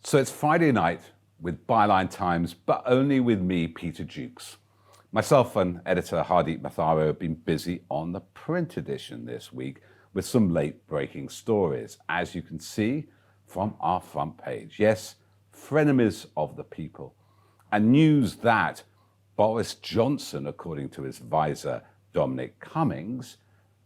So it's Friday night with Byline Times, but only with me, Peter Jukes. Myself and editor Harvey Pivaro have been busy on the print edition this week with some late-breaking stories, as you can see from our front page. Yes, frenemies of the people. And news that Boris Johnson, according to his advisor Dominic Cummings,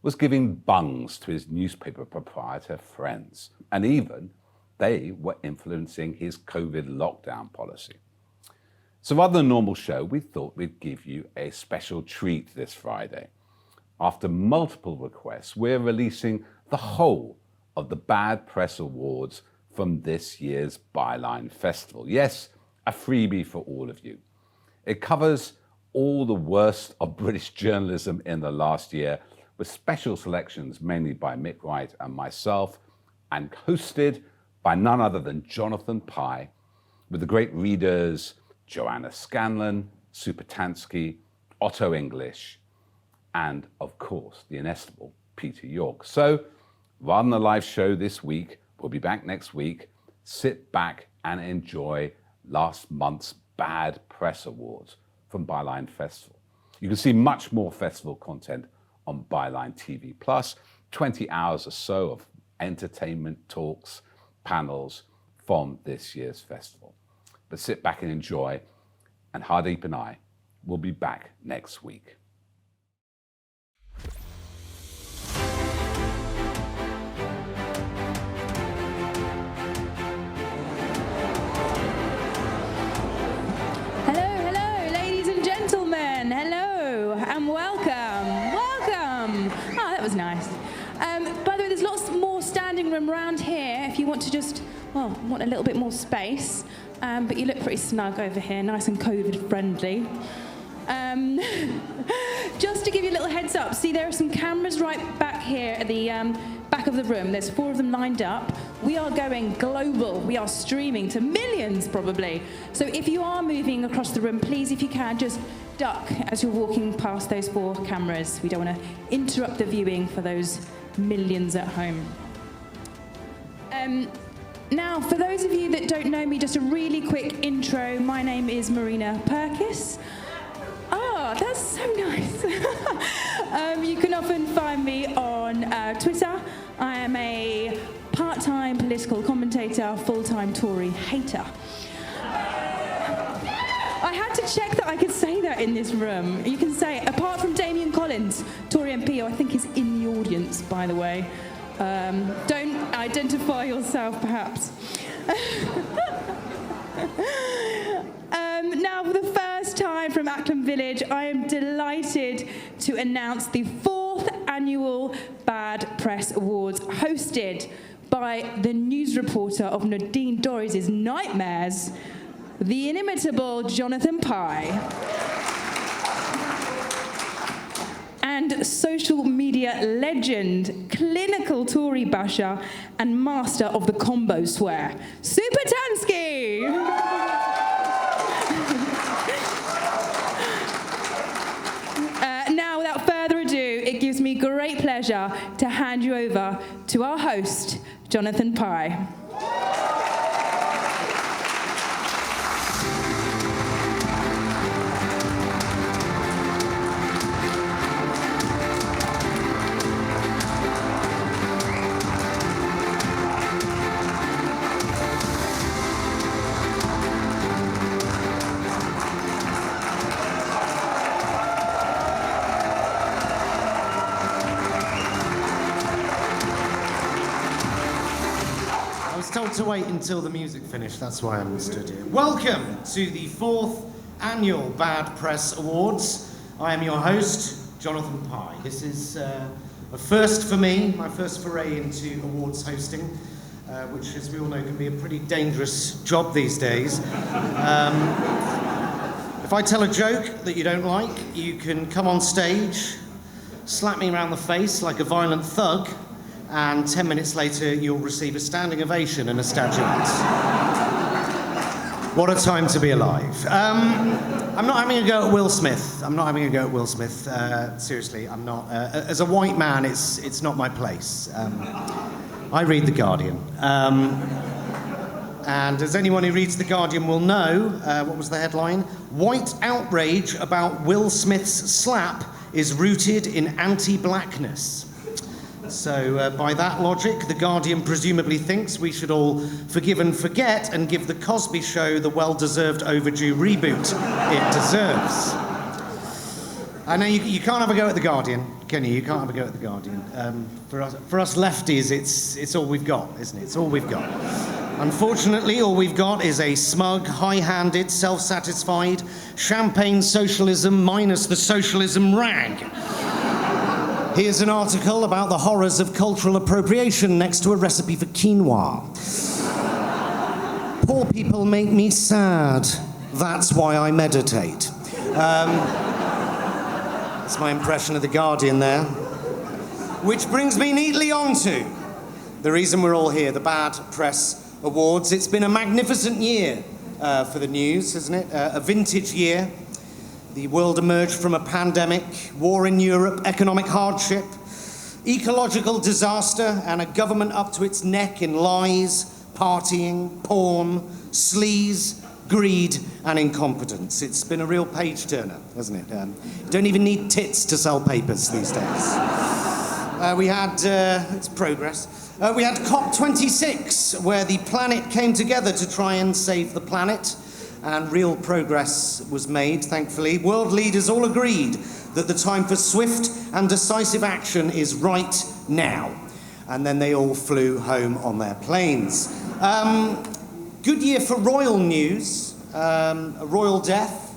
was giving bungs to his newspaper proprietor friends, and even they were influencing his COVID lockdown policy. So rather than a normal show, we thought we'd give you a special treat this Friday. After multiple requests, we're releasing the whole of the Bad Press Awards from this year's Byline Festival. Yes, a freebie for all of you. It covers all the worst of British journalism in the last year, with special selections mainly by Mick Wright and myself, and hosted by none other than Jonathan Pye, with the great readers Joanna Scanlon, Sue Patansky, Otto English, and of course the inestimable Peter York. So rather than a live show this week, we'll be back next week. Sit back and enjoy last month's Bad Press Awards from Byline Festival. You can see much more festival content on Byline TV Plus, 20 hours or so of entertainment, talks, panels from this year's festival. But sit back and enjoy, and Hardeep and I will be back next week. Hello, ladies and gentlemen. Hello, and welcome. Welcome. Oh, that was nice. By the way, there's lots more standing room around here if you want to just, want a little bit more space. But you look pretty snug over here, nice and COVID friendly. Just to give you a little heads up, see there are some cameras right back here at the back of the room. There's 4 of them lined up. We are going global. We are streaming to millions probably. So if you are moving across the room, please, if you can, just duck as you're walking past those 4 cameras. We don't want to interrupt the viewing for those millions at home. Now, for those of you that don't know me, just a really quick intro. My name is Marina Perkis. Oh, that's so nice. You can often find me on Twitter. I am a part-time political commentator, full-time Tory hater. I had to check that I could say that in this room. You can say, apart from Damien Collins, Tory MP, who I think is in the audience, by the way. Don't identify yourself, perhaps. Now, for the first time from Acklam Village, I am delighted to announce the 4th annual Bad Press Awards, hosted by the news reporter of Nadine Dorries' Nightmares, the inimitable Jonathan Pye. And social media legend, clinical Tory basher, and master of the combo swear, Sue Patansky. Now, without further ado, it gives me great pleasure to hand you over to our host, Jonathan Pye. Told to wait until the music finished, that's why I'm stood here. Welcome to the 4th annual Bad Press Awards. I am your host, Jonathan Pye. This is a first for me, my first foray into awards hosting, which, as we all know, can be a pretty dangerous job these days. If I tell a joke that you don't like, you can come on stage, slap me around the face like a violent thug, and 10 minutes later, you'll receive a standing ovation and a statuette. What a time to be alive. I'm not having a go at Will Smith. Seriously, I'm not. As a white man, it's not my place. I read The Guardian. And as anyone who reads The Guardian will know, what was the headline? White outrage about Will Smith's slap is rooted in anti-blackness. So by that logic, The Guardian presumably thinks we should all forgive and forget and give The Cosby Show the well-deserved overdue reboot it deserves. I know you can't have a go at The Guardian, can you? You can't have a go at The Guardian. For us lefties, it's all we've got, isn't it? It's all we've got. Unfortunately, all we've got is a smug, high-handed, self-satisfied, champagne socialism minus the socialism rag. Here's an article about the horrors of cultural appropriation next to a recipe for quinoa. Poor people make me sad. That's why I meditate. That's my impression of The Guardian there. Which brings me neatly on to the reason we're all here, the Bad Press Awards. It's been a magnificent year for the news, hasn't it? A vintage year. The world emerged from a pandemic, war in Europe, economic hardship, ecological disaster, and a government up to its neck in lies, partying, porn, sleaze, greed, and incompetence. It's been a real page-turner, hasn't it? You don't even need tits to sell papers these days. We had, it's progress. We had COP26, where the planet came together to try and save the planet. And real progress was made, thankfully. World leaders all agreed that the time for swift and decisive action is right now. And then they all flew home on their planes. Good year for royal news. A royal death.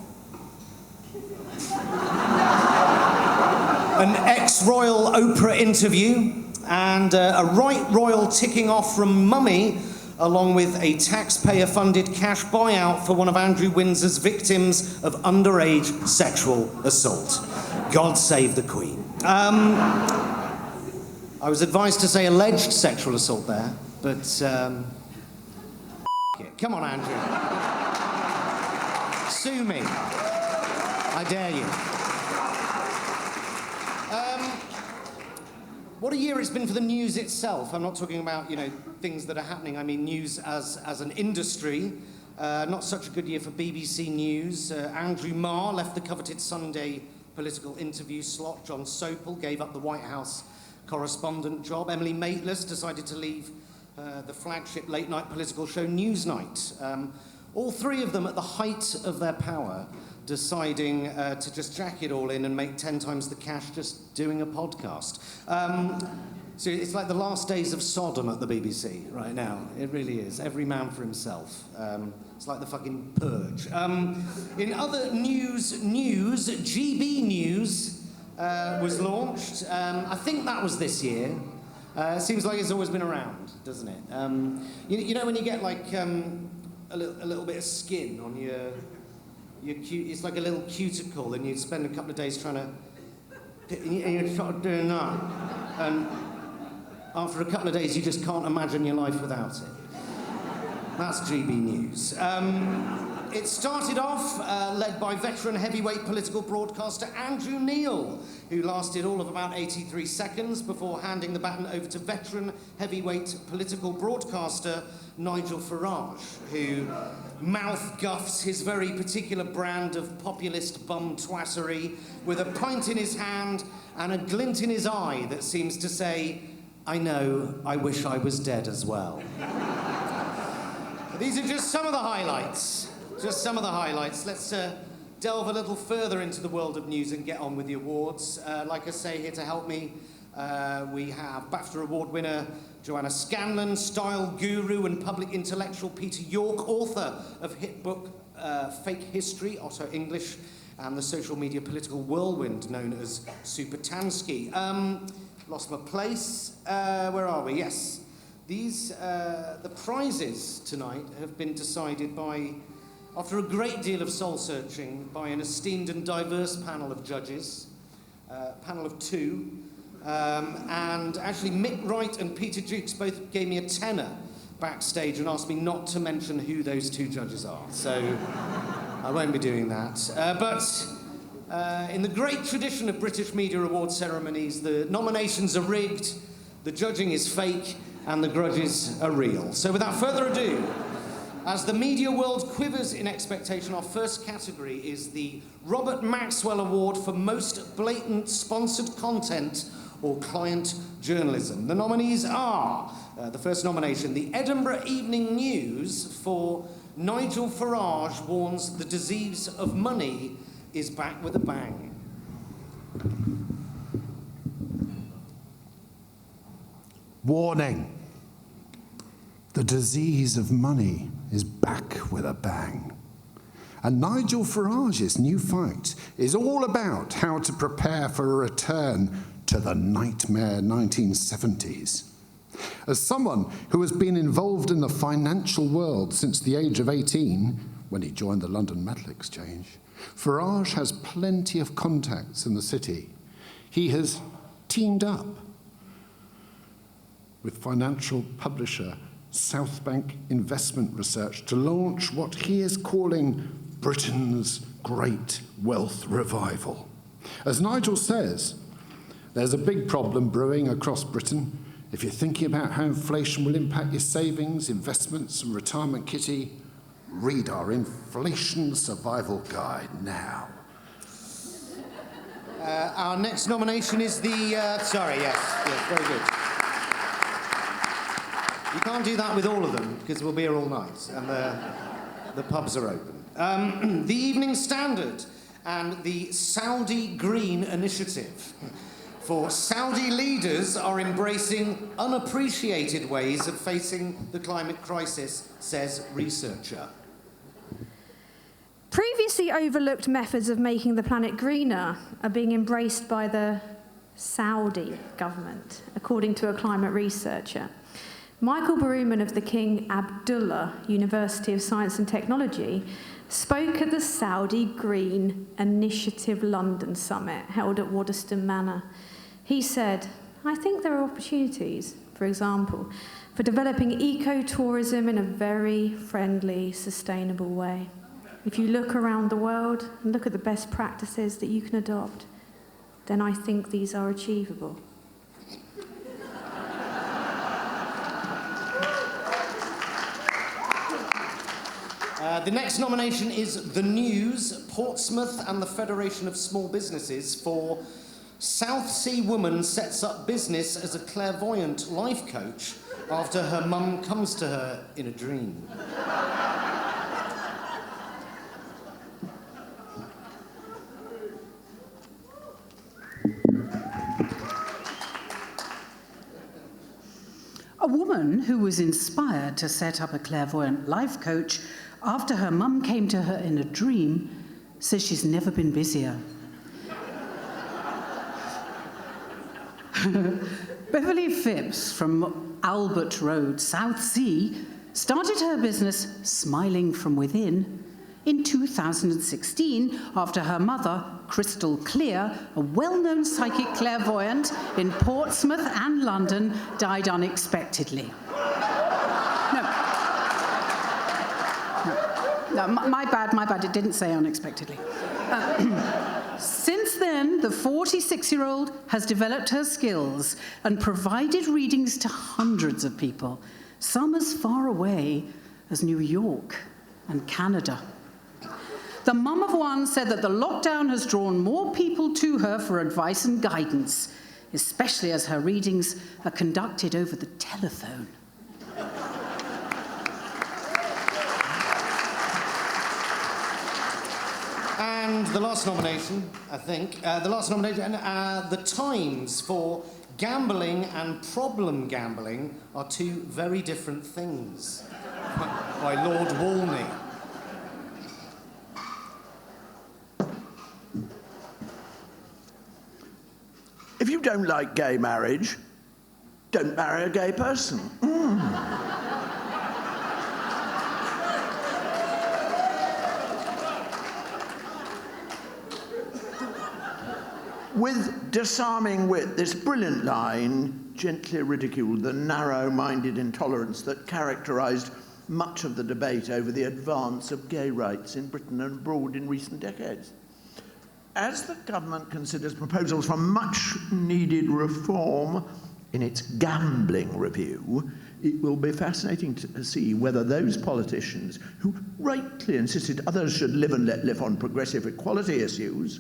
An ex-royal Oprah interview. And a right royal ticking off from Mummy, along with a taxpayer-funded cash buyout for one of Andrew Windsor's victims of underage sexual assault. God save the Queen. I was advised to say alleged sexual assault there, but it. Come on, Andrew. Sue me. I dare you. What a year it's been for the news itself. I'm not talking about, things that are happening. I mean news as an industry. Not such a good year for BBC News. Andrew Marr left the coveted Sunday political interview slot. John Sopel gave up the White House correspondent job. Emily Maitlis decided to leave the flagship late-night political show Newsnight. All three of them at the height of their power, deciding to just jack it all in and make 10 times the cash just doing a podcast. So it's like the last days of Sodom at the BBC right now. It really is. Every man for himself. It's like the fucking purge. In other news, GB News was launched. I think that was this year. It seems like it's always been around, doesn't it? You know when you get like a little bit of skin on your it's like a little cuticle, and you spend a couple of days trying to, and you're sort of doing that, and after a couple of days you just can't imagine your life without it. That's GB News. It started off led by veteran heavyweight political broadcaster Andrew Neil, who lasted all of about 83 seconds before handing the baton over to veteran heavyweight political broadcaster Nigel Farage, who mouth guffs his very particular brand of populist bum twattery with a pint in his hand and a glint in his eye that seems to say, I know, I wish I was dead as well. These are just some of the highlights. Just some of the highlights. Let's delve a little further into the world of news and get on with the awards. Like I say, here to help me, we have BAFTA Award winner Joanna Scanlon, style guru and public intellectual Peter York, author of hit book Fake History, Otto English, and the social media political whirlwind known as Super Tansky. Lost my place. Where are we? Yes. These, the prizes tonight have been decided by, after a great deal of soul-searching, by an esteemed and diverse panel of judges, panel of two, and actually Mick Wright and Peter Jukes both gave me a tenner backstage and asked me not to mention who those two judges are, so I won't be doing that. But in the great tradition of British media award ceremonies, the nominations are rigged, the judging is fake, and the grudges are real. So without further ado, As the media world quivers in expectation, our first category is the Robert Maxwell Award for Most Blatant Sponsored Content or Client Journalism. The nominees are, the first nomination, the Edinburgh Evening News for Nigel Farage warns the disease of money is back with a bang. Warning. The disease of money is back with a bang. And Nigel Farage's new fight is all about how to prepare for a return to the nightmare 1970s. As someone who has been involved in the financial world since the age of 18, when he joined the London Metal Exchange, Farage has plenty of contacts in the city. He has teamed up with financial publisher Southbank Investment Research to launch what he is calling Britain's Great Wealth Revival. As Nigel says, there's a big problem brewing across Britain. If you're thinking about how inflation will impact your savings, investments, and retirement kitty, read our Inflation Survival Guide now. Our next nomination is the... yes, very good. You can't do that with all of them, because we'll be here all night, and the pubs are open. The Evening Standard and the Saudi Green Initiative. For Saudi leaders are embracing unappreciated ways of facing the climate crisis, says researcher. Previously overlooked methods of making the planet greener are being embraced by the Saudi government, according to a climate researcher. Michael Baruman of the King Abdullah University of Science and Technology spoke at the Saudi Green Initiative London Summit held at Waddesdon Manor. He said, "I think there are opportunities, for example, for developing eco-tourism in a very friendly, sustainable way. If you look around the world and look at the best practices that you can adopt, then I think these are achievable." The next nomination is The News, Portsmouth and the Federation of Small Businesses for South Sea Woman Sets Up Business as a Clairvoyant Life Coach after her mum comes to her in a dream. A woman who was inspired to set up a clairvoyant life coach after her mum came to her in a dream says she's never been busier. Beverly Phipps from Albert Road, South Sea, started her business Smiling from Within in 2016 after her mother, Crystal Clear, a well-known psychic clairvoyant in Portsmouth and London, died unexpectedly. No, my bad, it didn't say unexpectedly. Since then, the 46-year-old has developed her skills and provided readings to hundreds of people, some as far away as New York and Canada. The mum of one said that the lockdown has drawn more people to her for advice and guidance, especially as her readings are conducted over the telephone. And the last nomination, I think, The Times for Gambling and Problem Gambling Are Two Very Different Things, by Lord Walney. If you don't like gay marriage, don't marry a gay person. With disarming wit, this brilliant line gently ridiculed the narrow-minded intolerance that characterised much of the debate over the advance of gay rights in Britain and abroad in recent decades. As the government considers proposals for much-needed reform in its gambling review, it will be fascinating to see whether those politicians who rightly insisted others should live and let live on progressive equality issues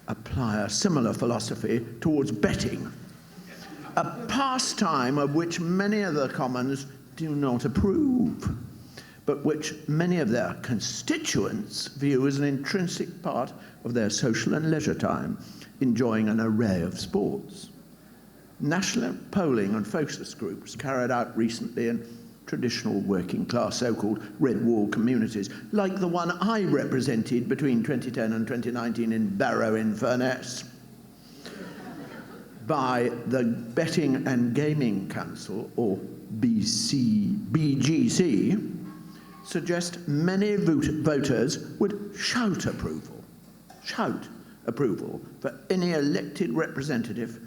apply a similar philosophy towards betting, a pastime of which many of the Commons do not approve, but which many of their constituents view as an intrinsic part of their social and leisure time, enjoying an array of sports. National polling and focus groups carried out recently in traditional working class so-called red wall communities, like the one I represented between 2010 and 2019 in Barrow-in-Furness, by the Betting and Gaming Council, or BGC, suggest many voters would shout approval for any elected representative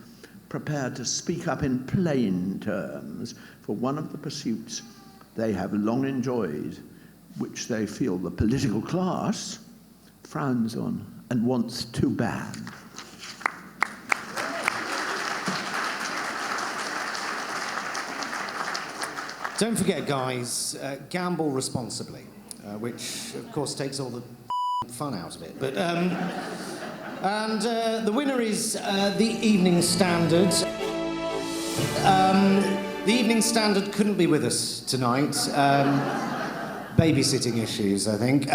prepared to speak up in plain terms for one of the pursuits they have long enjoyed, which they feel the political class frowns on and wants to ban. Don't forget, guys, gamble responsibly, which, of course, takes all the fun out of it. But, the winner is the Evening Standard. The Evening Standard couldn't be with us tonight. Babysitting issues, I think.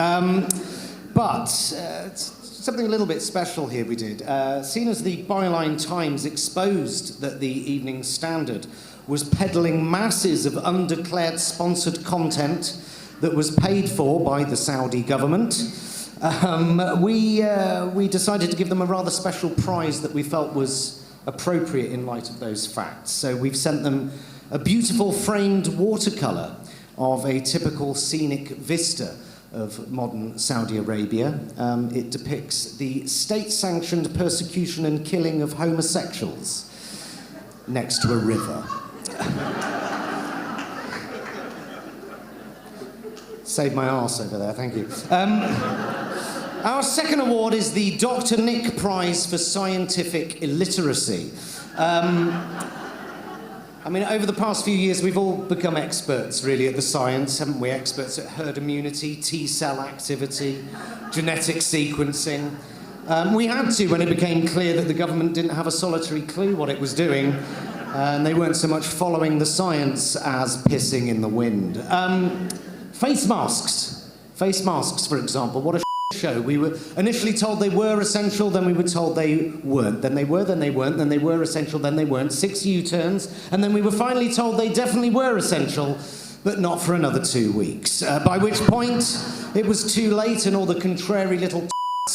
But something a little bit special here we did. Seen as the Byline Times exposed that the Evening Standard was peddling masses of undeclared sponsored content that was paid for by the Saudi government, we decided to give them a rather special prize that we felt was appropriate in light of those facts. So we've sent them a beautiful framed watercolour of a typical scenic vista of modern Saudi Arabia. It depicts the state-sanctioned persecution and killing of homosexuals next to a river. Saved my arse over there, thank you. Our second award is the Dr. Nick Prize for Scientific Illiteracy. I mean, over the past few years, we've all become experts, really, at the science, haven't we? Experts at herd immunity, T-cell activity, genetic sequencing. We had to when it became clear that the government didn't have a solitary clue what it was doing, and they weren't so much following the science as pissing in the wind. Face masks. Face masks, for example. What a show. We were initially told they were essential, then we were told they weren't. Then they were, then they weren't, then they were essential, then they weren't. 6 U-turns, and then we were finally told they definitely were essential, but not for another 2 weeks. By which point, it was too late and all the contrary little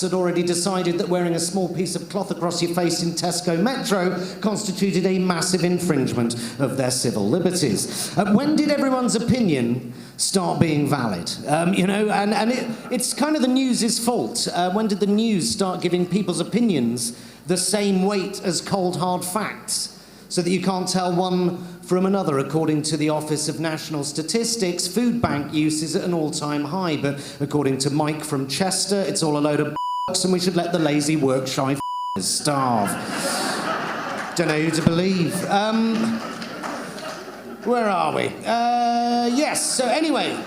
had already decided that wearing a small piece of cloth across your face in Tesco Metro constituted a massive infringement of their civil liberties. When did everyone's opinion start being valid? It's kind of the news's fault. When did the news start giving people's opinions the same weight as cold, hard facts, so that you can't tell one from another? According to the Office of National Statistics, food bank use is at an all-time high, but according to Mike from Chester, it's all a load of and we should let the lazy work-shy starve. Don't know who to believe. Where are we? Yes, so anyway,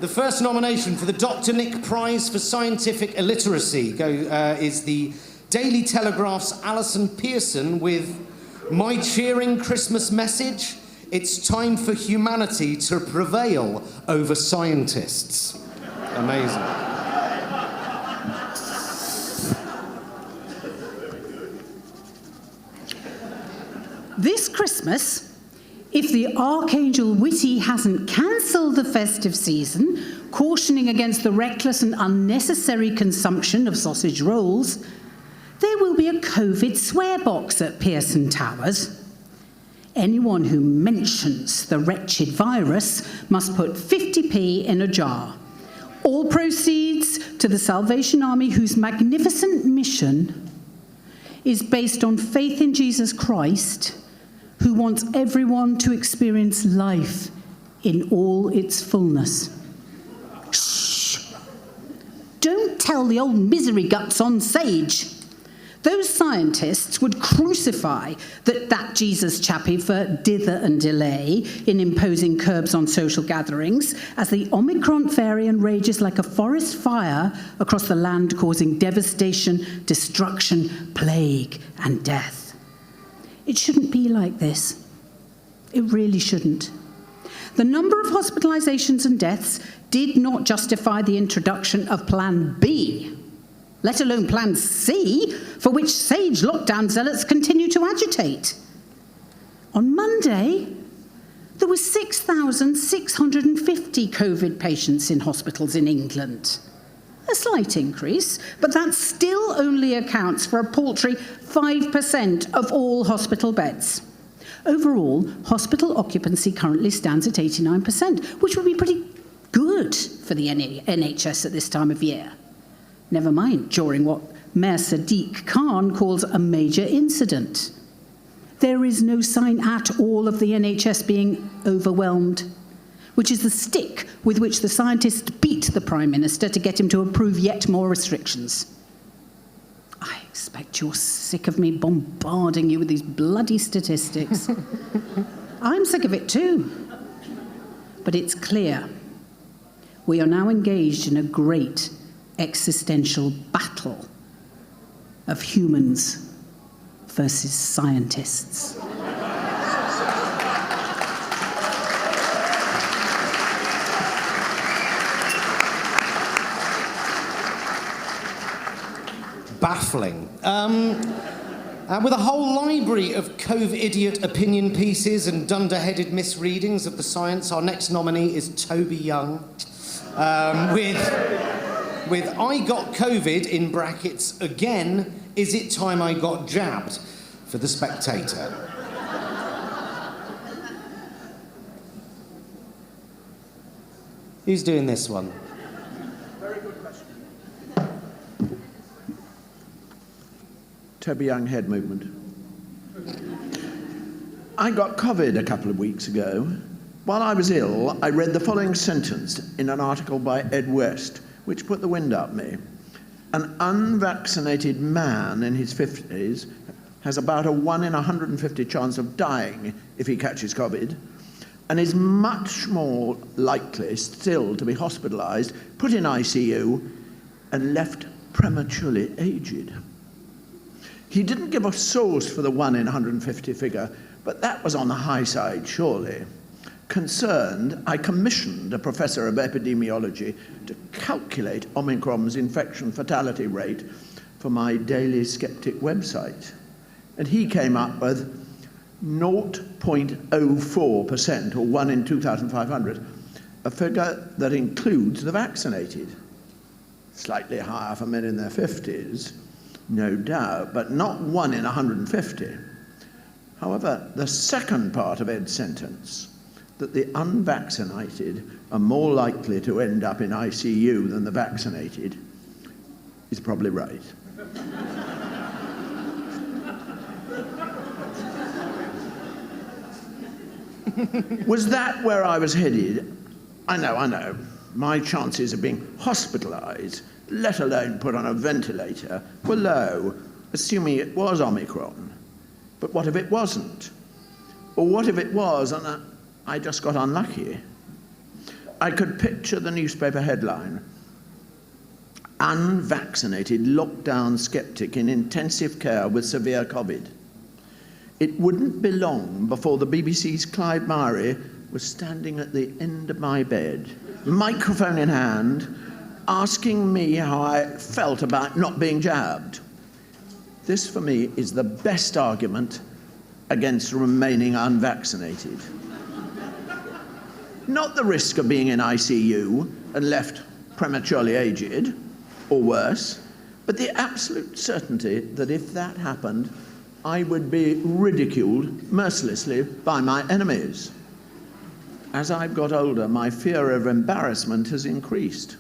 the first nomination for the Dr. Nick Prize for Scientific Illiteracy is the Daily Telegraph's Alison Pearson with My Cheering Christmas Message, It's Time for Humanity to Prevail Over Scientists. Amazing. This Christmas, if the Archangel Witty hasn't cancelled the festive season, cautioning against the reckless and unnecessary consumption of sausage rolls, there will be a COVID swear box at Pearson Towers. Anyone who mentions the wretched virus must put 50p in a jar. All proceeds to the Salvation Army, whose magnificent mission is based on faith in Jesus Christ, who wants everyone to experience life in all its fullness. Shh! Don't tell the old misery guts on sage. Those scientists would crucify that Jesus chappie for dither and delay in imposing curbs on social gatherings as the Omicron variant rages like a forest fire across the land, causing devastation, destruction, plague, and death. It shouldn't be like this. It really shouldn't. The number of hospitalizations and deaths did not justify the introduction of Plan B, let alone Plan C, for which sage lockdown zealots continue to agitate. On Monday, there were 6,650 COVID patients in hospitals in England. A slight increase, but that still only accounts for a paltry 5% of all hospital beds. Overall, hospital occupancy currently stands at 89%, which would be pretty good for the NHS at this time of year. Never mind during what Mayor Sadiq Khan calls a major incident. There is no sign at all of the NHS being overwhelmed, which is the stick with which the scientists beat the Prime Minister to get him to approve yet more restrictions. I expect you're sick of me bombarding you with these bloody statistics. I'm sick of it too. But it's clear we are now engaged in a great existential battle of humans versus scientists. Baffling. With a whole library of cove-idiot opinion pieces and dunder-headed misreadings of the science, our next nominee is Toby Young, with I got COVID, in brackets, again, is it time I got jabbed, for The Spectator. Who's doing this one? Very good question. Toby Young head movement. I got COVID a couple of weeks ago. While I was ill, I read the following sentence in an article by Ed West, which put the wind up me. An unvaccinated man in his 50s has about a 1 in 150 chance of dying if he catches COVID, and is much more likely still to be hospitalised, put in ICU, and left prematurely aged. He didn't give a source for the 1 in 150 figure, but that was on the high side, surely. Concerned, I commissioned a professor of epidemiology to calculate Omicron's infection fatality rate for my Daily Skeptic website. And he came up with 0.04%, or 1 in 2,500, a figure that includes the vaccinated. Slightly higher for men in their 50s, no doubt, but not 1 in 150. However, the second part of Ed's sentence, that the unvaccinated are more likely to end up in ICU than the vaccinated, is probably right. Was that where I was headed? I know. My chances of being hospitalised, let alone put on a ventilator, were low, assuming it was Omicron. But what if it wasn't? Or what if it was and I just got unlucky? I could picture the newspaper headline: unvaccinated lockdown skeptic in intensive care with severe COVID. It wouldn't be long before the BBC's Clive Murray was standing at the end of my bed, microphone in hand, asking me how I felt about not being jabbed. This, for me, is the best argument against remaining unvaccinated. Not the risk of being in ICU and left prematurely aged, or worse, but the absolute certainty that if that happened, I would be ridiculed mercilessly by my enemies. As I've got older, my fear of embarrassment has increased.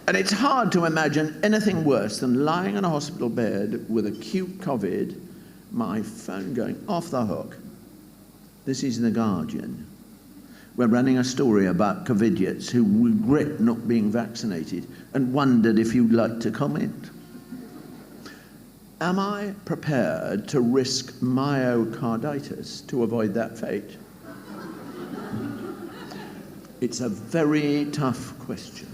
And it's hard to imagine anything worse than lying in a hospital bed with acute COVID, my phone going off the hook. This is The Guardian. We're running a story about COVIDiots who regret not being vaccinated and wondered if you'd like to comment. Am I prepared to risk myocarditis to avoid that fate? It's a very tough question.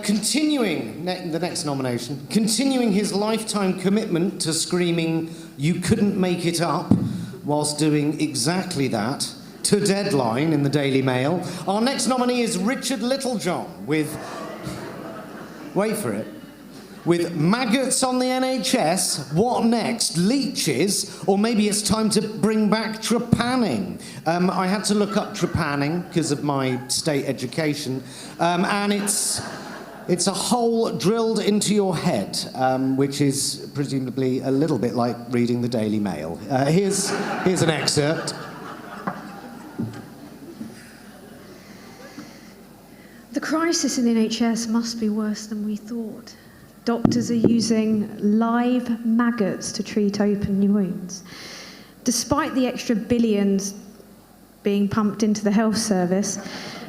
Continuing the next nomination, continuing his lifetime commitment to screaming "You couldn't make it up" whilst doing exactly that to deadline in the Daily Mail. Our next nominee is Richard Littlejohn with, wait for it, with maggots on the NHS, what next? Leeches? Or maybe it's time to bring back trepanning. I had to look up trepanning because of my state education, and it's a hole drilled into your head, which is presumably a little bit like reading the Daily Mail. Here's an excerpt. The crisis in the NHS must be worse than we thought. Doctors are using live maggots to treat open wounds. Despite the extra billions being pumped into the health service,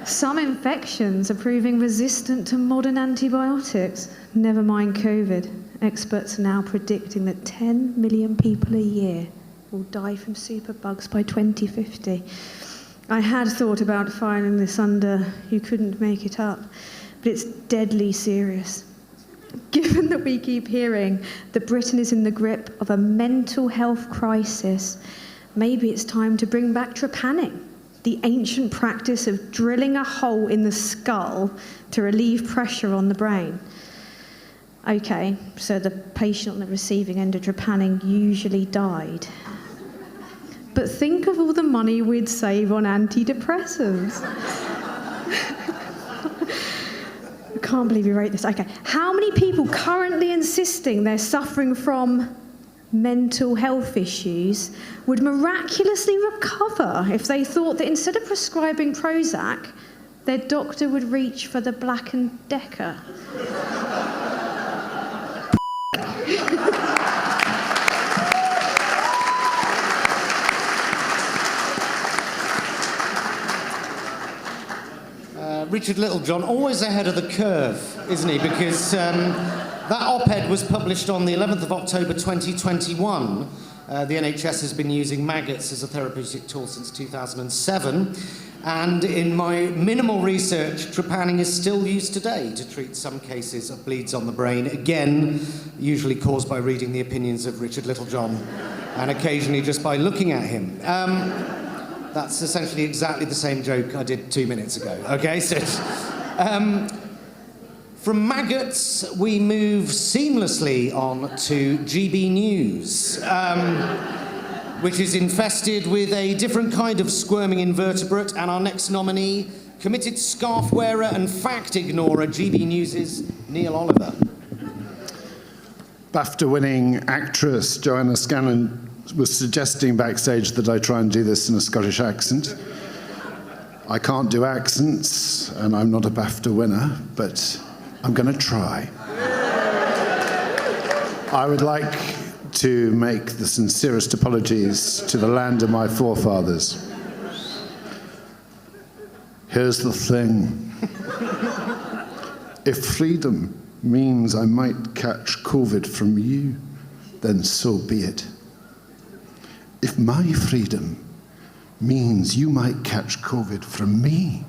some infections are proving resistant to modern antibiotics. Never mind COVID. Experts are now predicting that 10 million people a year will die from superbugs by 2050. I had thought about filing this under "You couldn't make it up," but it's deadly serious. Given that we keep hearing that Britain is in the grip of a mental health crisis, maybe it's time to bring back trepanning, the ancient practice of drilling a hole in the skull to relieve pressure on the brain. Okay, so the patient on the receiving end of trepanning usually died. But think of all the money we'd save on antidepressants. I can't believe you wrote this. Okay, how many people currently insisting they're suffering from mental health issues would miraculously recover if they thought that instead of prescribing Prozac, their doctor would reach for the Black & Decker? Richard Littlejohn, always ahead of the curve, isn't he? Because that op-ed was published on the 11th of October 2021. The NHS has been using maggots as a therapeutic tool since 2007. And in my minimal research, trepanning is still used today to treat some cases of bleeds on the brain, again, usually caused by reading the opinions of Richard Littlejohn, and occasionally just by looking at him. That's essentially exactly the same joke I did 2 minutes ago. Okay, so from maggots, we move seamlessly on to GB News, which is infested with a different kind of squirming invertebrate, and our next nominee, committed scarf wearer and fact ignorer, GB News' Neil Oliver. BAFTA-winning actress Joanna Scanlon was suggesting backstage that I try and do this in a Scottish accent. I can't do accents, and I'm not a BAFTA winner, but I'm going to try. I would like to make the sincerest apologies to the land of my forefathers. Here's the thing. If freedom means I might catch COVID from you, then so be it. If my freedom means you might catch COVID from me,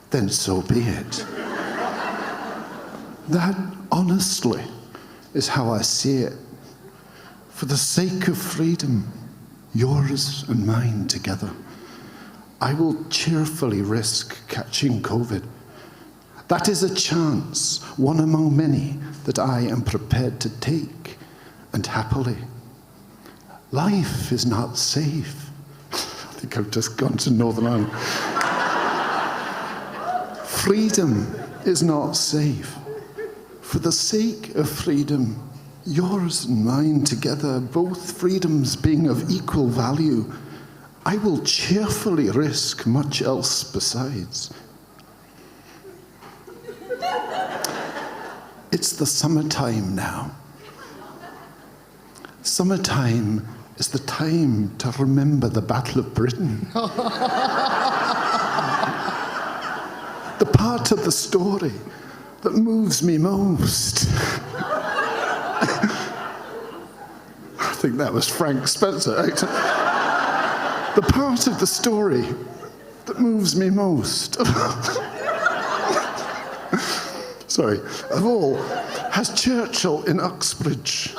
then so be it. That, honestly, is how I see it. For the sake of freedom, yours and mine together, I will cheerfully risk catching COVID. That is a chance, one among many, that I am prepared to take, and happily. Life is not safe. I think I've just gone to Northern Ireland. Freedom is not safe. For the sake of freedom, yours and mine together, both freedoms being of equal value, I will cheerfully risk much else besides. It's the summertime now. Summertime is the time to remember the Battle of Britain. part of the story that moves me most. I think that was Frank Spencer. The part of the story that moves me most. Sorry, of all, has Churchill in Uxbridge,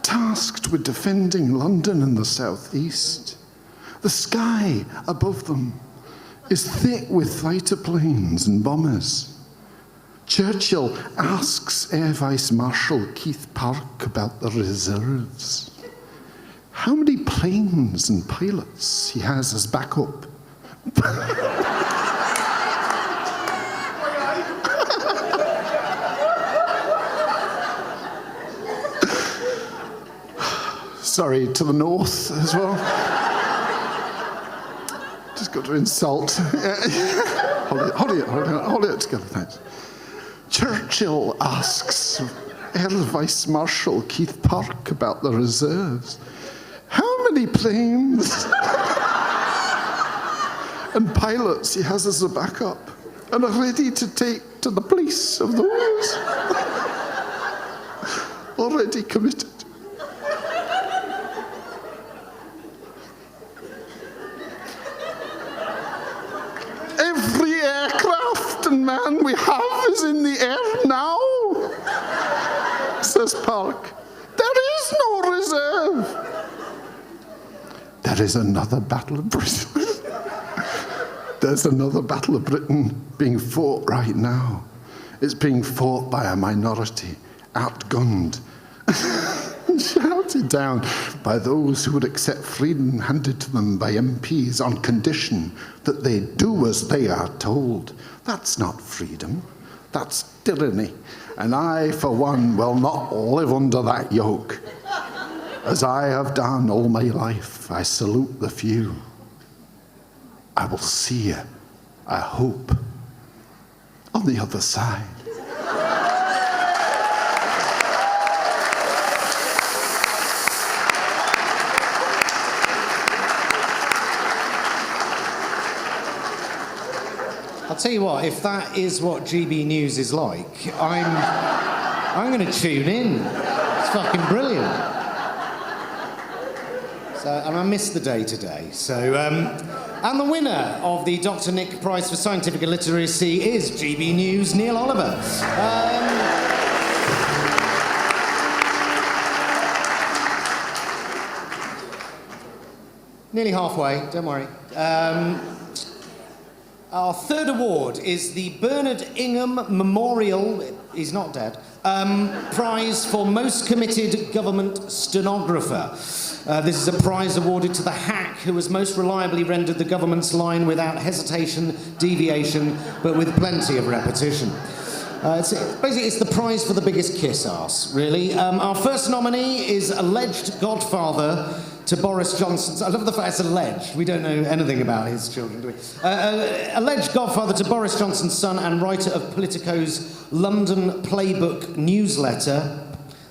tasked with defending London and the southeast. The sky above them is thick with fighter planes and bombers. Churchill asks Air Vice Marshal Keith Park about the reserves. How many planes and pilots he has as backup. Sorry, to the north as well. Just got to insult. Hold it together, thanks. Churchill asks Air Vice Marshal Keith Park about the reserves. How many planes and pilots he has as a backup and are ready to take to the police of those already committed. Every aircraft and man we have is in the air now, says Park. There is no reserve. There is another Battle of Britain. There's another Battle of Britain being fought right now. It's being fought by a minority, outgunned, and shouted down by those who would accept freedom handed to them by MPs on condition that they do as they are told. That's not freedom. That's tyranny. And I, for one, will not live under that yoke. As I have done all my life, I salute the few. I will see you, I hope, on the other side. I'll tell you what, if that is what GB News is like, I'm going to tune in. It's fucking brilliant. And I missed the day today. And the winner of the Dr. Nick Prize for Scientific Illiteracy is GB News' Neil Oliver. Nearly halfway, don't worry. Our third award is the Bernardingham Memorial, he's not dead, Prize for Most Committed Government Stenographer. This is a prize awarded to the hack who has most reliably rendered the government's line without hesitation, deviation, but with plenty of repetition. It's the prize for the biggest kiss ass, really. Our first nominee is alleged godfather to Boris Johnson's... I love the fact it's alleged. We don't know anything about his children, do we? Alleged godfather to Boris Johnson's son and writer of Politico's London Playbook newsletter.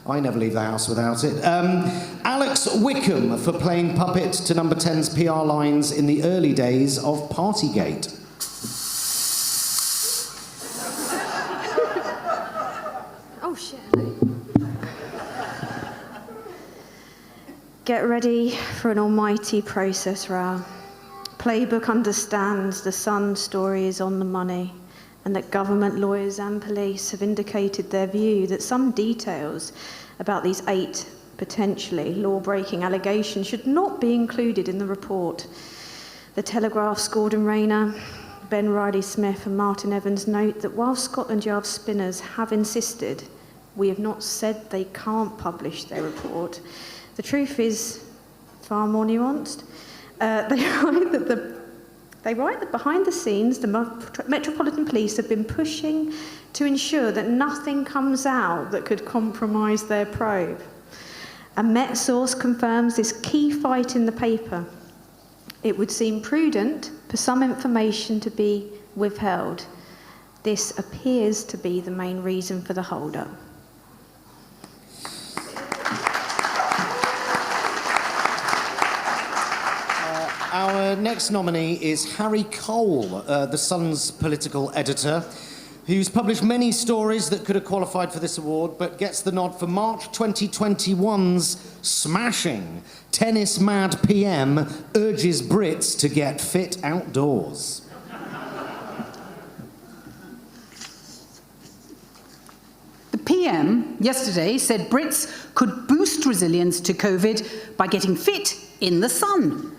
I never leave the house without it. Alex Wickham for playing puppet to Number 10's PR lines in the early days of Partygate. Oh, shit. Get ready for an almighty process row. Playbook understands the Sun story is on the money, and that government lawyers and police have indicated their view that some details about these 8 potentially law-breaking allegations should not be included in the report. The Telegraph's Gordon Rayner, Ben Riley-Smith and Martin Evans note that while Scotland Yard spinners have insisted, we have not said they can't publish their report, the truth is far more nuanced. They write that behind the scenes, the Metropolitan Police have been pushing to ensure that nothing comes out that could compromise their probe. A Met source confirms this key fight in the paper. It would seem prudent for some information to be withheld. This appears to be the main reason for the hold-up. Our next nominee is Harry Cole, The Sun's political editor, who's published many stories that could have qualified for this award, but gets the nod for March 2021's smashing Tennis Mad PM urges Brits to get fit outdoors. The PM yesterday said Brits could boost resilience to COVID by getting fit in the sun,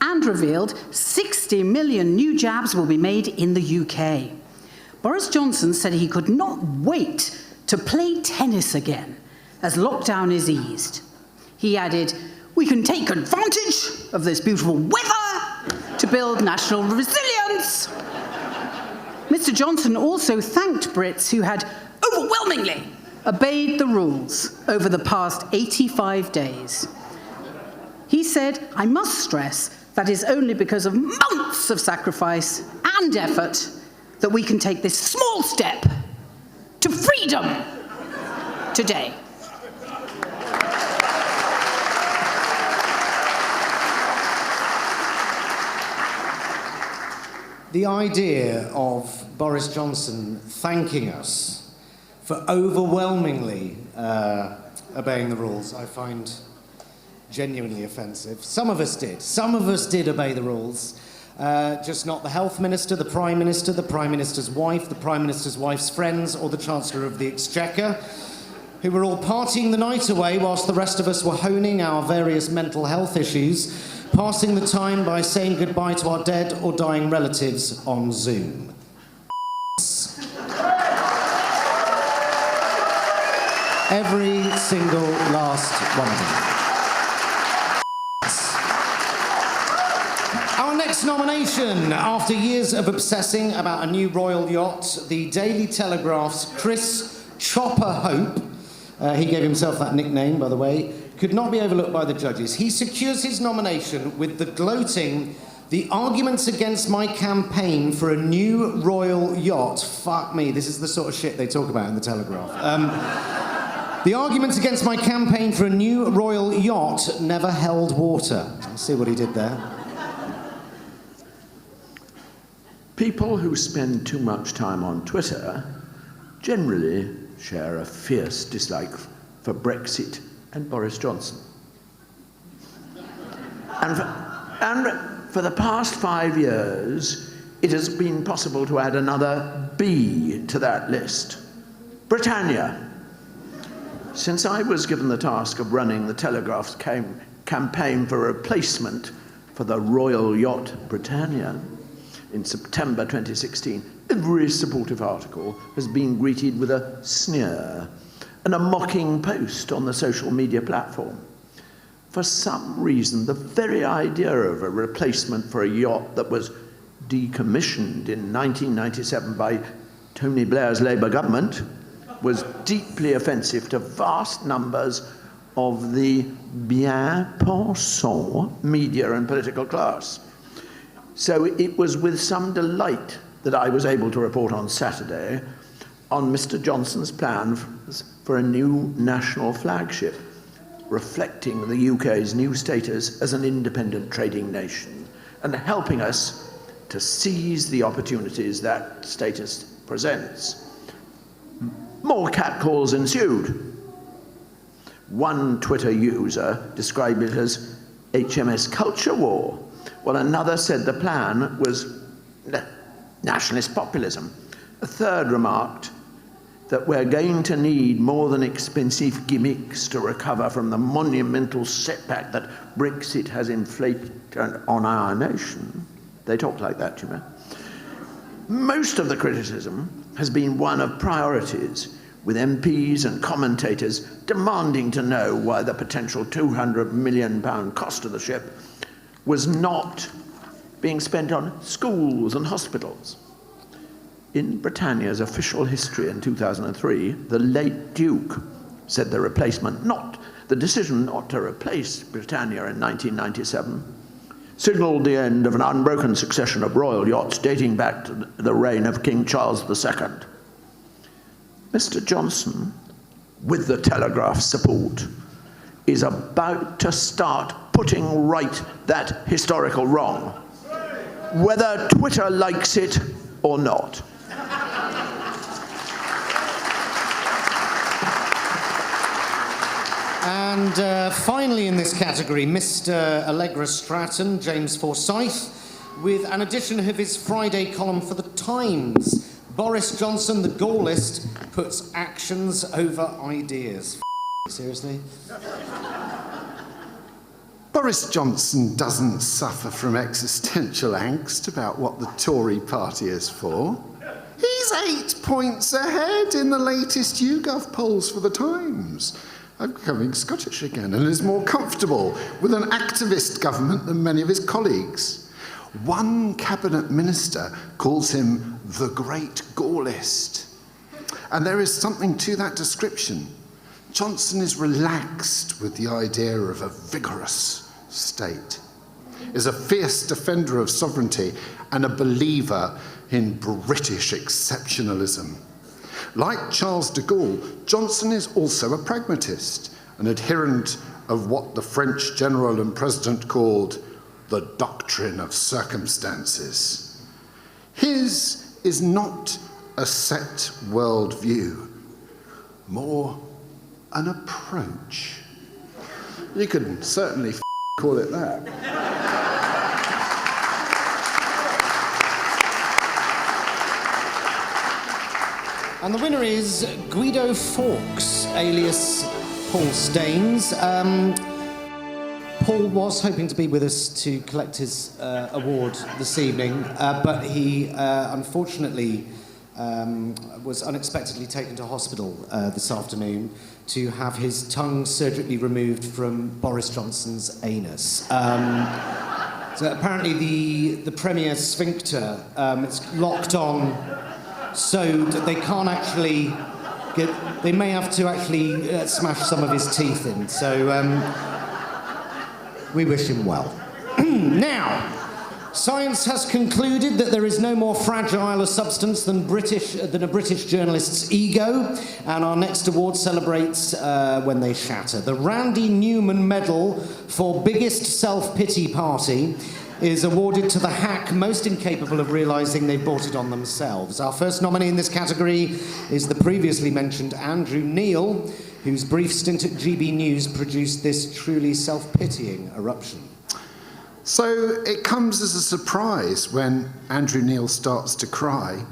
and revealed 60 million new jabs will be made in the UK. Boris Johnson said he could not wait to play tennis again as lockdown is eased. He added, "We can take advantage of this beautiful weather to build national resilience." Mr. Johnson also thanked Brits who had overwhelmingly obeyed the rules over the past 85 days. He said, "I must stress that is only because of months of sacrifice and effort that we can take this small step to freedom today." The idea of Boris Johnson thanking us for overwhelmingly obeying the rules, I find genuinely offensive. Some of us did. Some of us did obey the rules. Just not the health minister, the prime minister, the prime minister's wife, the prime minister's wife's friends, or the chancellor of the exchequer, who were all partying the night away whilst the rest of us were honing our various mental health issues, passing the time by saying goodbye to our dead or dying relatives on Zoom. Every single last one of them. Our next nomination, after years of obsessing about a new royal yacht, the Daily Telegraph's Chris Chopper Hope, he gave himself that nickname, by the way, could not be overlooked by the judges. He secures his nomination with the gloating, "The arguments against my campaign for a new royal yacht," fuck me, this is the sort of shit they talk about in the Telegraph. "The arguments against my campaign for a new royal yacht never held water." See what he did there? People who spend too much time on Twitter generally share a fierce dislike for Brexit and Boris Johnson. And for the past 5 years, it has been possible to add another B to that list. Britannia. Since I was given the task of running the Telegraph's campaign for replacement for the royal yacht Britannia in September 2016, every supportive article has been greeted with a sneer and a mocking post on the social media platform. For some reason, the very idea of a replacement for a yacht that was decommissioned in 1997 by Tony Blair's Labour government was deeply offensive to vast numbers of the bien-pensant media and political class. So it was with some delight that I was able to report on Saturday on Mr. Johnson's plan for a new national flagship, reflecting the UK's new status as an independent trading nation and helping us to seize the opportunities that status presents. More catcalls ensued. One Twitter user described it as HMS Culture War, while another said the plan was nationalist populism. A third remarked that we're going to need more than expensive gimmicks to recover from the monumental setback that Brexit has inflicted on our nation. They talk like that, you know. Most of the criticism has been one of priorities, with MPs and commentators demanding to know why the potential £200 million cost of the ship was not being spent on schools and hospitals. In Britannia's official history in 2003, the late Duke said the decision not to replace Britannia in 1997 signalled the end of an unbroken succession of royal yachts dating back to the reign of King Charles II. Mr. Johnson, with the Telegraph's support, is about to start putting right that historical wrong. whether Twitter likes it or not. And finally in this category, Mr. Allegra Stratton, James Forsyth, with an edition of his Friday column for The Times. Boris Johnson, the Gaullist, puts actions over ideas. Seriously? Boris Johnson doesn't suffer from existential angst about what the Tory party is for. He's 8 points ahead in the latest YouGov polls for The Times. I'm becoming Scottish again and is more comfortable with an activist government than many of his colleagues. One cabinet minister calls him the Great Gaullist. And there is something to that description. Johnson is relaxed with the idea of a vigorous state, is a fierce defender of sovereignty and a believer in British exceptionalism. Like Charles de Gaulle, Johnson is also a pragmatist, an adherent of what the French general and president called the doctrine of circumstances. His is not a set worldview, more an approach. You could certainly call it that. And the winner is Guido Fawkes, alias Paul Staines. Paul was hoping to be with us to collect his award this evening, but he unfortunately was unexpectedly taken to hospital this afternoon to have his tongue surgically removed from Boris Johnson's anus. So apparently the Premier sphincter, it's locked on so that they can't actually they may have to actually smash some of his teeth in. So we wish him well. Now, science has concluded that there is no more fragile a substance than a British journalist's ego, and our next award celebrates when they shatter. The Randy Newman Medal for Biggest Self-Pity Party is awarded to the hack most incapable of realising they've brought it on themselves. Our first nominee in this category is the previously mentioned Andrew Neil, whose brief stint at GB News produced this truly self-pitying eruption. So it comes as a surprise when Andrew Neil starts to cry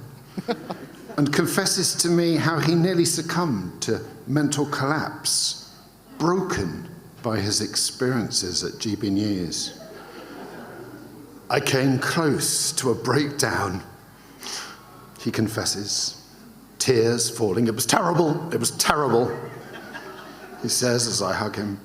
and confesses to me how he nearly succumbed to mental collapse, broken by his experiences at GB News. I came close to a breakdown, he confesses, tears falling. It was terrible, he says as I hug him.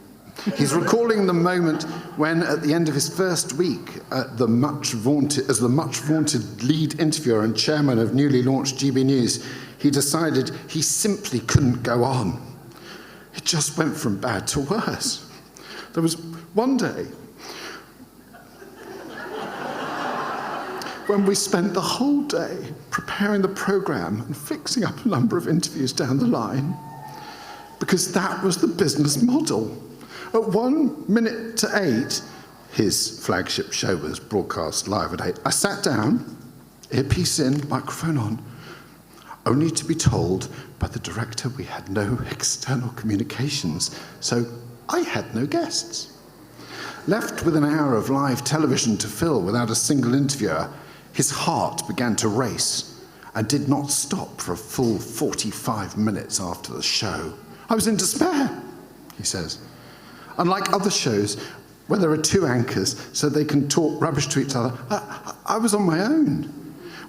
He's recalling the moment when, at the end of his first week, as the much vaunted lead interviewer and chairman of newly launched GB News, he decided he simply couldn't go on. It just went from bad to worse. There was one day when we spent the whole day preparing the programme and fixing up a number of interviews down the line, because that was the business model. At 1 minute to 8, his flagship show was broadcast live at 8. I sat down, earpiece in, microphone on, only to be told by the director we had no external communications, so I had no guests. Left with an hour of live television to fill without a single interviewer, his heart began to race and did not stop for a full 45 minutes after the show. I was in despair, he says. Unlike other shows where there are two anchors so they can talk rubbish to each other, I was on my own.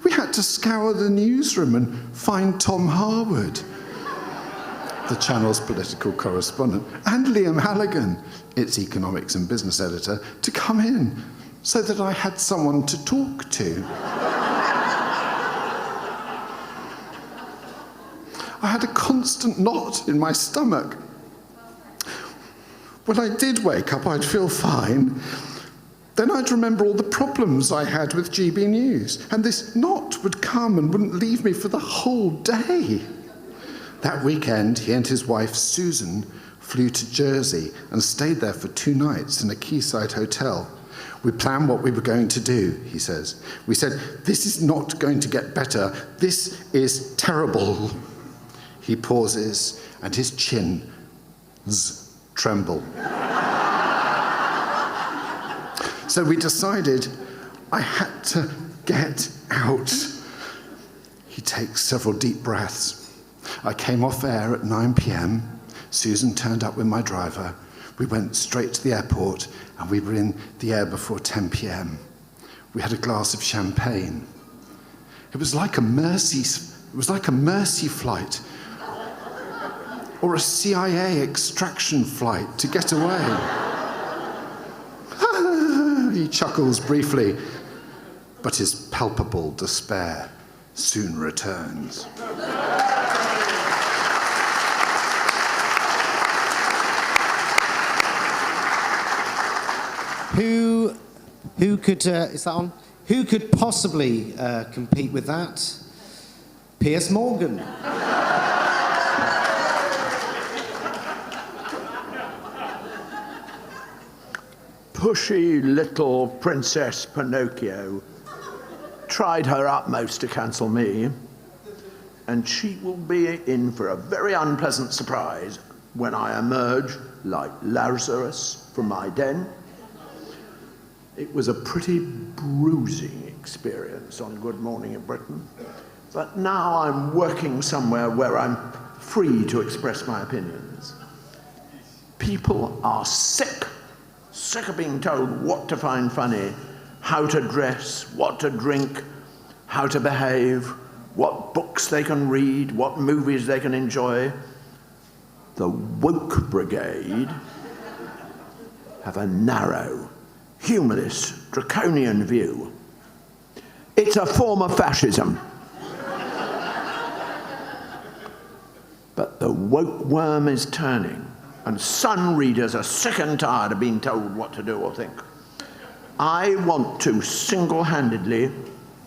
We had to scour the newsroom and find Tom Harwood, the channel's political correspondent, and Liam Halligan, its economics and business editor, to come in so that I had someone to talk to. I had a constant knot in my stomach. When I did wake up, I'd feel fine. Then I'd remember all the problems I had with GB News, and this knot would come and wouldn't leave me for the whole day. That weekend, he and his wife, Susan, flew to Jersey and stayed there for 2 nights in a quayside hotel. We planned what we were going to do, he says. We said, this is not going to get better. This is terrible. He pauses, and his chins tremble. So we decided I had to get out. He takes several deep breaths. I came off air at 9 p.m. Susan turned up with my driver. We went straight to the airport, and we were in the air before 10 p.m. We had a glass of champagne. It was like a mercy flight, or a CIA extraction flight to get away. He chuckles briefly, but his palpable despair soon returns. Who could, is that on? Who could possibly compete with that? Piers Morgan. Pushy little Princess Pinocchio tried her utmost to cancel me, and she will be in for a very unpleasant surprise when I emerge like Lazarus from my den. It was a pretty bruising experience on Good Morning in Britain, but now I'm working somewhere where I'm free to express my opinions. People are sick of being told what to find funny, how to dress, what to drink, how to behave, what books they can read, what movies they can enjoy. The woke brigade have a narrow, humanist, draconian view. It's a form of fascism. But the woke worm is turning, and Sun readers are sick and tired of being told what to do or think. I want to single-handedly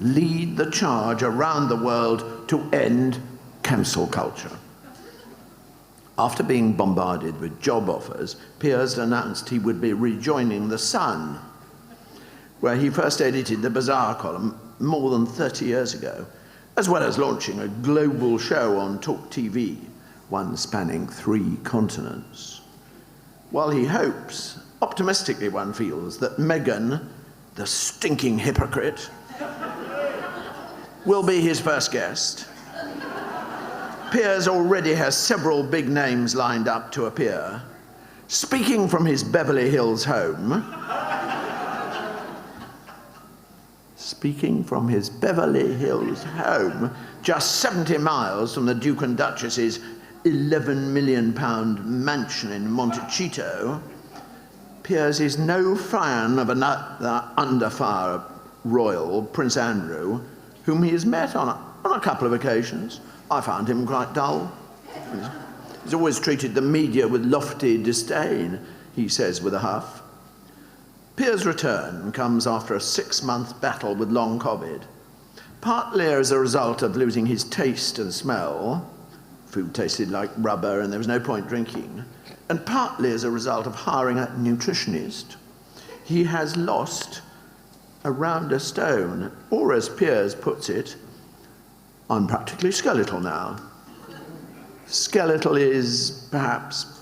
lead the charge around the world to end cancel culture. After being bombarded with job offers, Piers announced he would be rejoining The Sun, where he first edited the Bazaar column more than 30 years ago, as well as launching a global show on Talk TV, one spanning 3 continents. While he hopes, optimistically one feels, that Meghan, the stinking hypocrite, will be his first guest, Piers already has several big names lined up to appear. Speaking from his Beverly Hills home, just 70 miles from the Duke and Duchess's £11 million mansion in Montecito, Piers is no fan of another under-fire royal, Prince Andrew, whom he has met on a couple of occasions. I found him quite dull. He's always treated the media with lofty disdain, he says with a huff. Piers' return comes after a 6-month battle with long COVID, partly as a result of losing his taste and smell. Food tasted like rubber and there was no point drinking. And partly as a result of hiring a nutritionist. He has lost around a stone, or as Piers puts it, I'm practically skeletal now. Skeletal is perhaps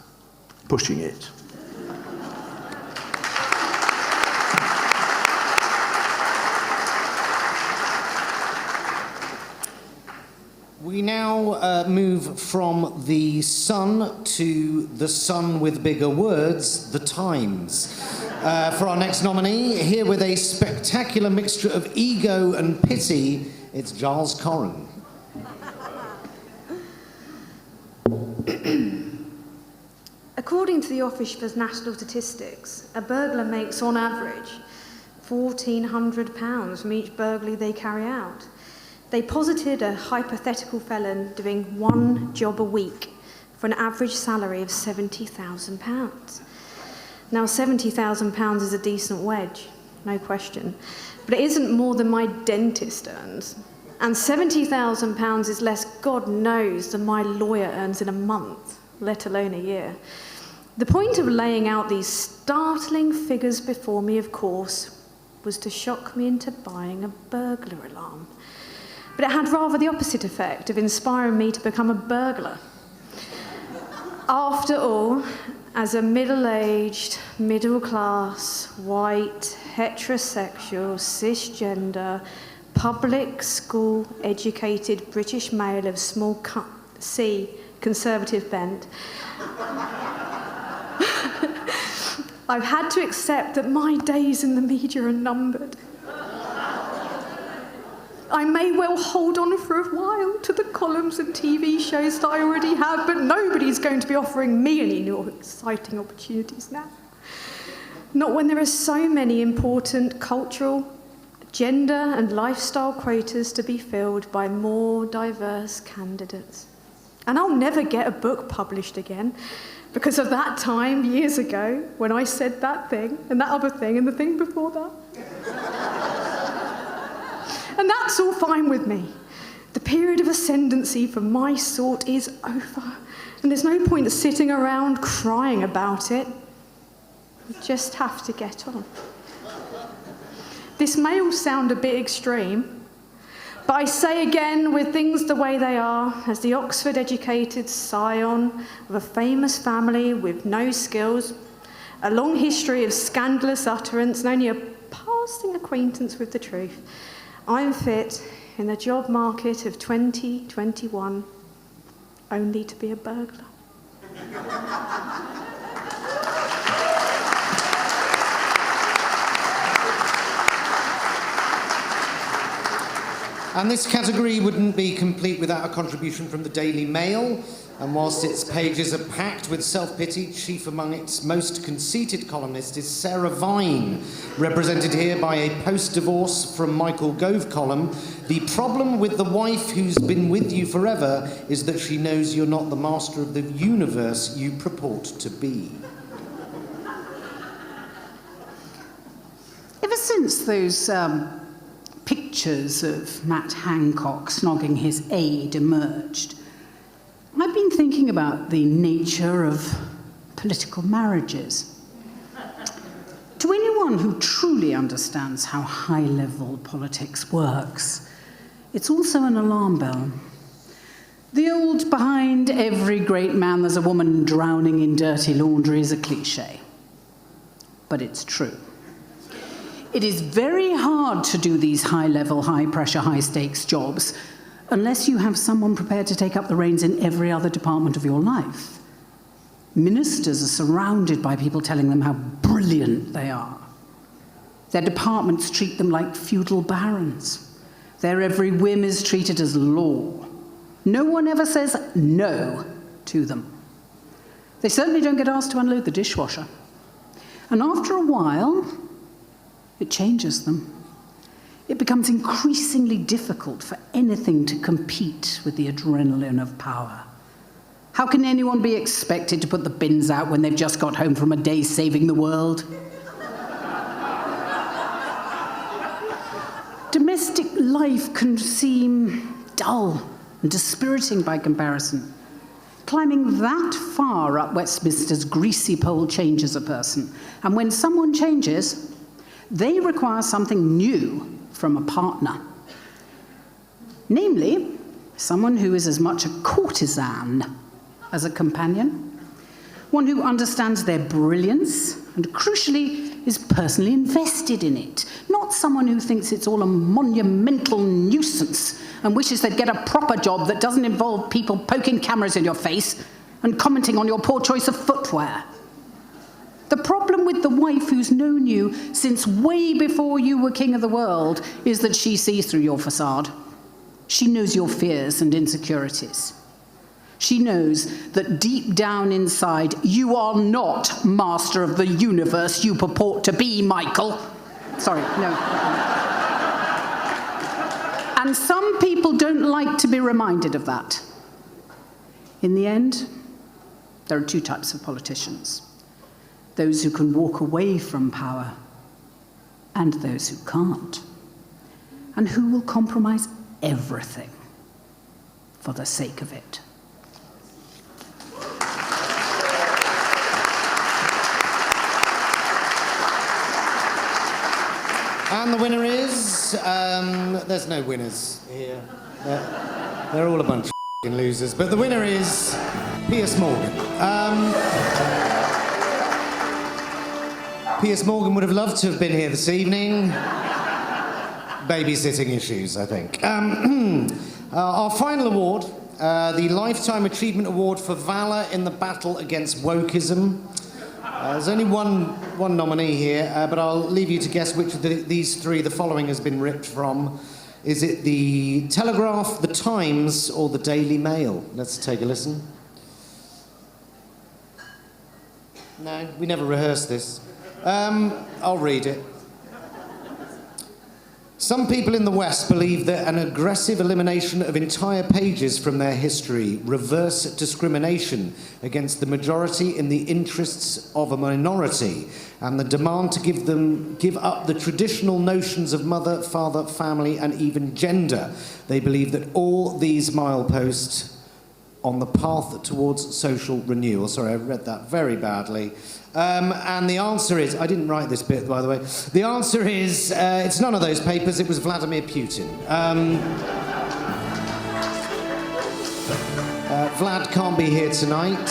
pushing it. We now move from the Sun to the Sun with bigger words, the Times. For our next nominee, here with a spectacular mixture of ego and pity, it's Giles Corran. According to the Office for National Statistics, a burglar makes on average £1,400 from each burglary they carry out. They posited a hypothetical felon doing 1 job a week for an average salary of £70,000. Now, £70,000 is a decent wedge, no question, but it isn't more than my dentist earns. And £70,000 is less, God knows, than my lawyer earns in a month, let alone a year. The point of laying out these startling figures before me, of course, was to shock me into buying a burglar alarm. But it had rather the opposite effect of inspiring me to become a burglar. After all, as a middle-aged, middle-class, white, heterosexual, cisgender, public school-educated British male of small C conservative bent, I've had to accept that my days in the media are numbered. I may well hold on for a while to the columns and TV shows that I already have, but nobody's going to be offering me any new exciting opportunities now. Not when there are so many important cultural, gender and lifestyle quotas to be filled by more diverse candidates. And I'll never get a book published again because of that time years ago when I said that thing and that other thing and the thing before that. And that's all fine with me. The period of ascendancy for my sort is over, and there's no point sitting around crying about it. You just have to get on. This may all sound a bit extreme, but I say again, with things the way they are, as the Oxford-educated scion of a famous family with no skills, a long history of scandalous utterance, and only a passing acquaintance with the truth, I'm fit in the job market of 2021 only to be a burglar. And this category wouldn't be complete without a contribution from the Daily Mail. And whilst its pages are packed with self-pity, chief among its most conceited columnists is Sarah Vine, represented here by a post-divorce from Michael Gove column. The problem with the wife who's been with you forever is that she knows you're not the master of the universe you purport to be. Ever since those pictures of Matt Hancock snogging his aide emerged, I've been thinking about the nature of political marriages. To anyone who truly understands how high-level politics works, it's also an alarm bell. The old behind every great man there's a woman drowning in dirty laundry is a cliché. But it's true. It is very hard to do these high-level, high-pressure, high-stakes jobs unless you have someone prepared to take up the reins in every other department of your life. Ministers are surrounded by people telling them how brilliant they are. Their departments treat them like feudal barons. Their every whim is treated as law. No one ever says no to them. They certainly don't get asked to unload the dishwasher. And after a while, it changes them. It becomes increasingly difficult for anything to compete with the adrenaline of power. How can anyone be expected to put the bins out when they've just got home from a day saving the world? Domestic life can seem dull and dispiriting by comparison. Climbing that far up Westminster's greasy pole changes a person. And when someone changes, they require something new from a partner. Namely, someone who is as much a courtesan as a companion, one who understands their brilliance and, crucially, is personally invested in it, not someone who thinks it's all a monumental nuisance and wishes they'd get a proper job that doesn't involve people poking cameras in your face and commenting on your poor choice of footwear. The problem with the wife who's known you since way before you were king of the world is that she sees through your facade. She knows your fears and insecurities. She knows that deep down inside, you are not master of the universe you purport to be, Michael. Sorry, no. And some people don't like to be reminded of that. In the end, there are two types of politicians. Those who can walk away from power, and those who can't, and who will compromise everything for the sake of it. And the winner is... there's no winners here. They're all a bunch of f***ing losers. But the winner is Piers Morgan. Piers Morgan would have loved to have been here this evening. Babysitting issues, I think. Our final award, the Lifetime Achievement Award for Valour in the Battle Against Wokeism. There's only one nominee here, but I'll leave you to guess which of these three the following has been ripped from. Is it the Telegraph, the Times, or the Daily Mail? Let's take a listen. No, we never rehearsed this. I'll read it. Some people in the West believe that an aggressive elimination of entire pages from their history reverse discrimination against the majority in the interests of a minority, and the demand to give up the traditional notions of mother, father, family, and even gender. They believe that all these mileposts on the path towards social renewal. Sorry, I read that very badly. And the answer is, I didn't write this bit, by the way. The answer is, it's none of those papers, it was Vladimir Putin. Vlad can't be here tonight.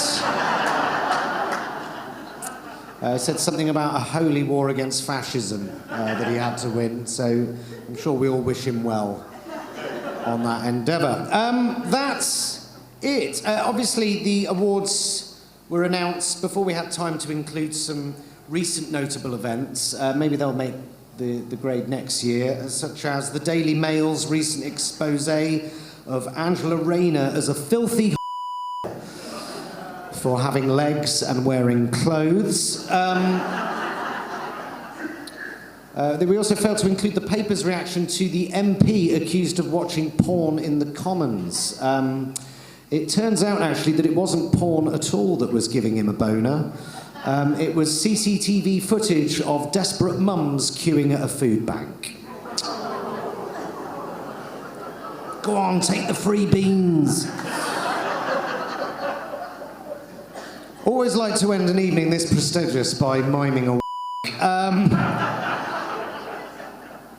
Said something about a holy war against fascism that he had to win, so I'm sure we all wish him well on that endeavour. That's it. Obviously, the awards were announced before we had time to include some recent notable events. Maybe they'll make the grade next year, such as the Daily Mail's recent expose of Angela Rayner as a filthy for having legs and wearing clothes. We also failed to include the paper's reaction to the MP accused of watching porn in the Commons. It turns out, actually, that it wasn't porn at all that was giving him a boner. It was CCTV footage of desperate mums queuing at a food bank. Go on, take the free beans. Always like to end an evening this prestigious by miming a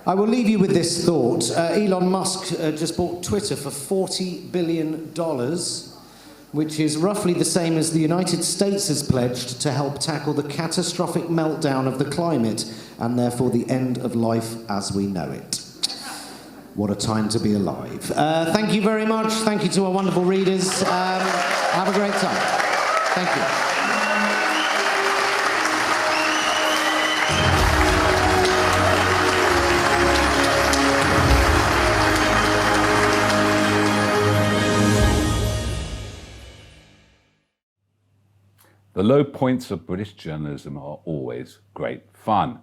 I will leave you with this thought. Elon Musk just bought Twitter for $40 billion, which is roughly the same as the United States has pledged to help tackle the catastrophic meltdown of the climate and therefore the end of life as we know it. What a time to be alive. Thank you very much. Thank you to our wonderful readers. Have a great time. Thank you. The low points of British journalism are always great fun.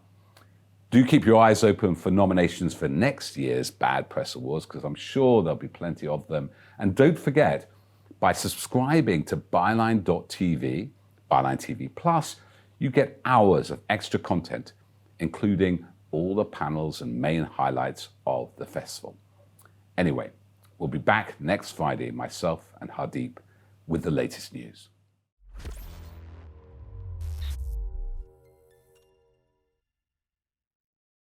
Do keep your eyes open for nominations for next year's Bad Press Awards, because I'm sure there'll be plenty of them. And don't forget, by subscribing to Byline.tv, Byline TV Plus, you get hours of extra content, including all the panels and main highlights of the festival. Anyway, we'll be back next Friday, myself and Hardeep, with the latest news.